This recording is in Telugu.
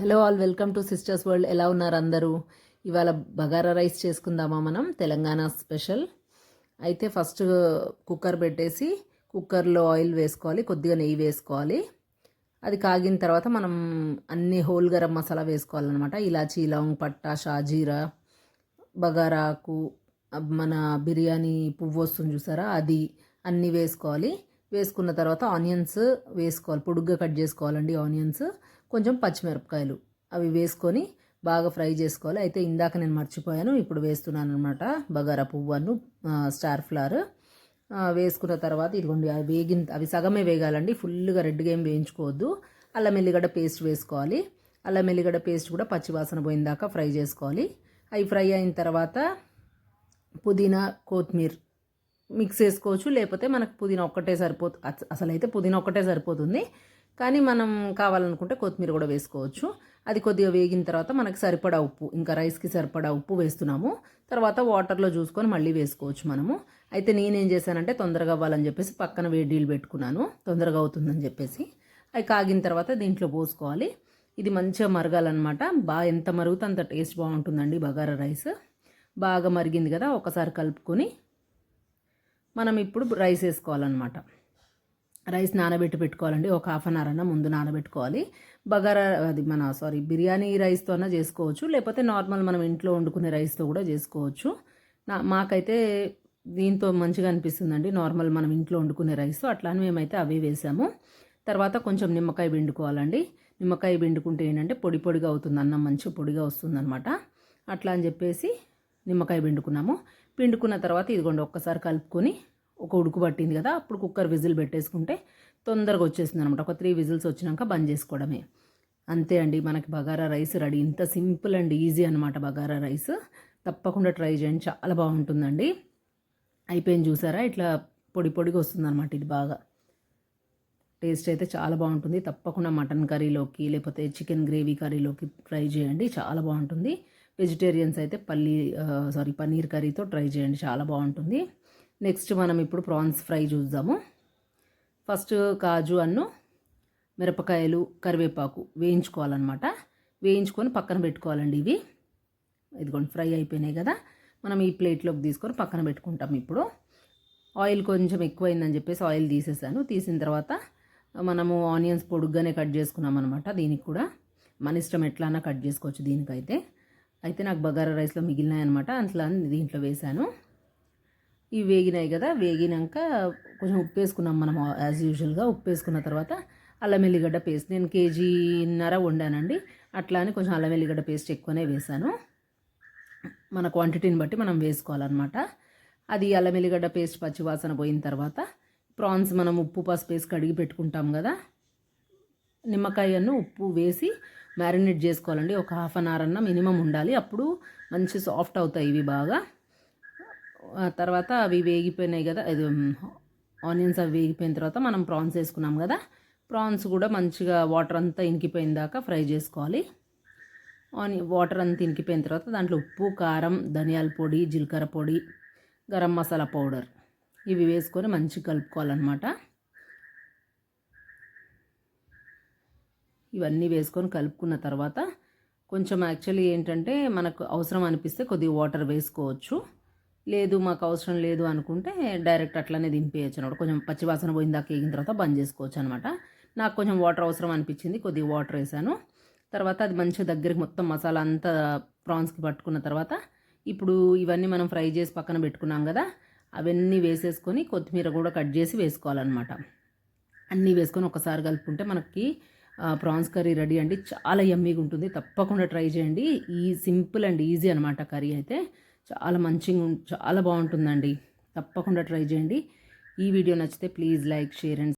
Hello all, welcome to sisters world. ఎలా ఉన్నారు అందరూ? ఇవాళ బగారా రైస్ చేసుకుందామా మనం, తెలంగాణ స్పెషల్. అయితే ఫస్ట్ కుక్కర్ పెట్టేసి కుక్కర్లో ఆయిల్ వేసుకోవాలి, కొద్దిగా నెయ్యి వేసుకోవాలి. అది కాగిన తర్వాత మనం అన్ని హోల్ గరం మసాలా వేసుకోవాలన్నమాట. ఇలాచీ, లవంగ్, పట్టా, షాజీరా, బగారాకు, మన బిర్యానీ పువ్వు వస్తుంది చూసారా, అది అన్నీ వేసుకోవాలి. వేసుకున్న తర్వాత ఆనియన్స్ వేసుకోవాలి, పొడుగ్గా కట్ చేసుకోవాలండి ఆనియన్స్. కొంచెం పచ్చిమిరపకాయలు అవి వేసుకొని బాగా ఫ్రై చేసుకోవాలి. అయితే ఇందాక నేను మర్చిపోయాను, ఇప్పుడు వేస్తున్నాను అనమాట. బగారా పువ్వును, స్టార్ ఫ్లవర్ వేసుకున్న తర్వాత ఇదిగోండి, అవి సగమే వేగాలండి, ఫుల్గా రెడ్గా ఏం వేయించుకోవద్దు. అల్లం ఎల్లిగడ్డ పేస్ట్ వేసుకోవాలి. అల్లం ఎల్లిగడ్డ పేస్ట్ కూడా పచ్చివాసన పోయిందాకా ఫ్రై చేసుకోవాలి. అవి ఫ్రై అయిన తర్వాత పుదీనా, కొత్తిమీర మిక్స్ చేసుకోవచ్చు, లేకపోతే మనకు పుదీనా ఒక్కటే అసలు అయితే పుదీనా ఒక్కటే సరిపోతుంది, కానీ మనం కావాలనుకుంటే కొత్తిమీర కూడా వేసుకోవచ్చు. అది కొద్దిగా వేగిన తర్వాత మనకి సరిపడా ఉప్పు, ఇంకా రైస్కి సరిపడా ఉప్పు వేస్తున్నాము. తర్వాత వాటర్లో చూసుకొని మళ్ళీ వేసుకోవచ్చు మనము. అయితే నేనేం చేశానంటే తొందరగా అవ్వాలని చెప్పేసి పక్కన వేడిలు పెట్టుకున్నాను, తొందరగా అవుతుందని చెప్పేసి. అవి కాగిన తర్వాత దీంట్లో పోసుకోవాలి. ఇది మంచిగా మరగాలన్నమాట. బాగా ఎంత మరుగుతే అంత టేస్ట్ బాగుంటుందండి బగారా రైస్. బాగా మరిగింది కదా, ఒకసారి కలుపుకొని మనం ఇప్పుడు రైస్ వేసుకోవాలన్నమాట. రైస్ నానబెట్టి పెట్టుకోవాలండి, ఒక హాఫ్ అన్ అవర్ అన్న ముందు నానబెట్టుకోవాలి. బగారా బిర్యానీ రైస్తో అన్నా చేసుకోవచ్చు, లేకపోతే నార్మల్ మనం ఇంట్లో వండుకునే రైస్తో కూడా చేసుకోవచ్చు. మాకైతే దీంతో మంచిగా అనిపిస్తుందండి, నార్మల్ మనం ఇంట్లో వండుకునే రైస్. అట్లానే మేమైతే అవే వేసాము. తర్వాత కొంచెం నిమ్మకాయ పిండుకోవాలండి. నిమ్మకాయ పిండుకుంటే ఏంటంటే పొడి పొడిగా అవుతుంది, అన్నం మంచిగా పొడిగా వస్తుందన్నమాట. అట్లా అని చెప్పేసి నిమ్మకాయ పిండుకున్నాము. పిండుకున్న తర్వాత ఇదిగోండి ఒక్కసారి కలుపుకొని, ఒక ఉడుకు పట్టింది కదా, అప్పుడు కుక్కర్ విజిల్ పెట్టేసుకుంటే తొందరగా వచ్చేసింది అనమాట. ఒక 3 విజిల్స్ వచ్చినాక బంద్ చేసుకోవడమే. అంతే అండి, మనకి బగారా రైస్ రెడీ. ఇంత సింపుల్ అండ్ ఈజీ అనమాట బగారా రైస్. తప్పకుండా ట్రై చేయండి, చాలా బాగుంటుందండి. అయిపోయింది చూసారా, ఇట్లా పొడి పొడిగా వస్తుందన్నమాట. ఇది బాగా టేస్ట్ అయితే చాలా బాగుంటుంది. తప్పకుండా మటన్ కర్రీలోకి లేకపోతే చికెన్ గ్రేవీ కర్రీలోకి ట్రై చేయండి, చాలా బాగుంటుంది. వెజిటేరియన్స్ అయితే పన్నీర్ కర్రీతో ట్రై చేయండి, చాలా బాగుంటుంది. నెక్స్ట్ మనం ఇప్పుడు ప్రాన్స్ ఫ్రై చూద్దాము. ఫస్ట్ కాజు అన్ను, మిరపకాయలు, కరివేపాకు వేయించుకోవాలన్నమాట. వేయించుకొని పక్కన పెట్టుకోవాలండి. ఇదిగోండి ఫ్రై అయిపోయినాయి కదా, మనం ఈ ప్లేట్లోకి తీసుకొని పక్కన పెట్టుకుంటాం. ఇప్పుడు ఆయిల్ కొంచెం ఎక్కువైందని చెప్పేసి ఆయిల్ తీసేసాను. తీసిన తర్వాత మనము ఆనియన్స్ పొడుగ్గానే కట్ చేసుకున్నాం అనమాట. దీనికి కూడా మన ఇష్టం ఎట్లా కట్ చేసుకోవచ్చు దీనికైతే. అయితే నాకు బగారా రైస్లో మిగిలినాయి అనమాట, అట్లా దీంట్లో వేసాను. ఇవి వేగినాయి కదా, వేగినాక కొంచెం ఉప్పు వేసుకున్నాం మనం యాజ్ యూజువల్గా. ఉప్పు వేసుకున్న తర్వాత అల్లం ఎల్లిగడ్డ పేస్ట్, నేను 1.5 కేజీ వండానండి. అట్లా అని కొంచెం అల్లం ఎల్లిగడ్డ పేస్ట్ ఎక్కువనే వేసాను. మన క్వాంటిటీని బట్టి మనం వేసుకోవాలన్నమాట. అది అల్లం ఎల్లిగడ్డ పేస్ట్ పచ్చివాసన పోయిన తర్వాత ప్రాన్స్ మనం ఉప్పు పసుపు వేసి కడిగి పెట్టుకుంటాం కదా, నిమ్మకాయను ఉప్పు వేసి మ్యారినేట్ చేసుకోవాలండి. ఒక హాఫ్ అన్ అవర్ అన్న మినిమం ఉండాలి, అప్పుడు మంచి సాఫ్ట్ అవుతాయి ఇవి బాగా. తర్వాత అవి వేగిపోయినాయి కదా, ఇది ఆనియన్స్ అవి వేగిపోయిన తర్వాత మనం ప్రాన్స్ వేసుకున్నాం కదా, ప్రాన్స్ కూడా మంచిగా వాటర్ అంతా ఇంకిపోయిన దాకా ఫ్రై చేసుకోవాలి. వాటర్ అంతా ఇంకిపోయిన తర్వాత దాంట్లో ఉప్పు, కారం, ధనియాల పొడి, జీలకర్ర పొడి, గరం మసాలా పౌడర్ ఇవి వేసుకొని మంచిగా కలుపుకోవాలన్నమాట. ఇవన్నీ వేసుకొని కలుపుకున్న తర్వాత కొంచెం యాక్చువల్లీ ఏంటంటే మనకు అవసరం అనిపిస్తే కొద్దిగా వాటర్ వేసుకోవచ్చు, లేదు మాకు అవసరం లేదు అనుకుంటే డైరెక్ట్ అట్లనే దింపేయచ్చు అనమాట. కొంచెం పచ్చివాసన పోయిందాక వేగిన తర్వాత బంద్ చేసుకోవచ్చు అనమాట. నాకు కొంచెం వాటర్ అవసరం అనిపించింది, కొద్దిగా వాటర్ వేసాను. తర్వాత అది మంచిగా దగ్గరికి మొత్తం మసాలా అంతా ప్రాన్స్కి పట్టుకున్న తర్వాత ఇప్పుడు ఇవన్నీ మనం ఫ్రై చేసి పక్కన పెట్టుకున్నాం కదా, అవన్నీ వేసేసుకొని కొత్తిమీర కూడా కట్ చేసి వేసుకోవాలన్నమాట. అన్నీ వేసుకొని ఒకసారి కలుపుకుంటే మనకి ప్రాన్స్ కర్రీ రెడీ అండి. చాలా యమ్మీగా ఉంటుంది, తప్పకుండా ట్రై చేయండి. ఈ సింపుల్ అండ్ ఈజీ అనమాట కర్రీ అయితే. చాలా బాగుంటుందండి, తప్పకుండా ట్రై చేయండి. ఈ వీడియో నచ్చితే ప్లీజ్ లైక్, షేర్ అండ్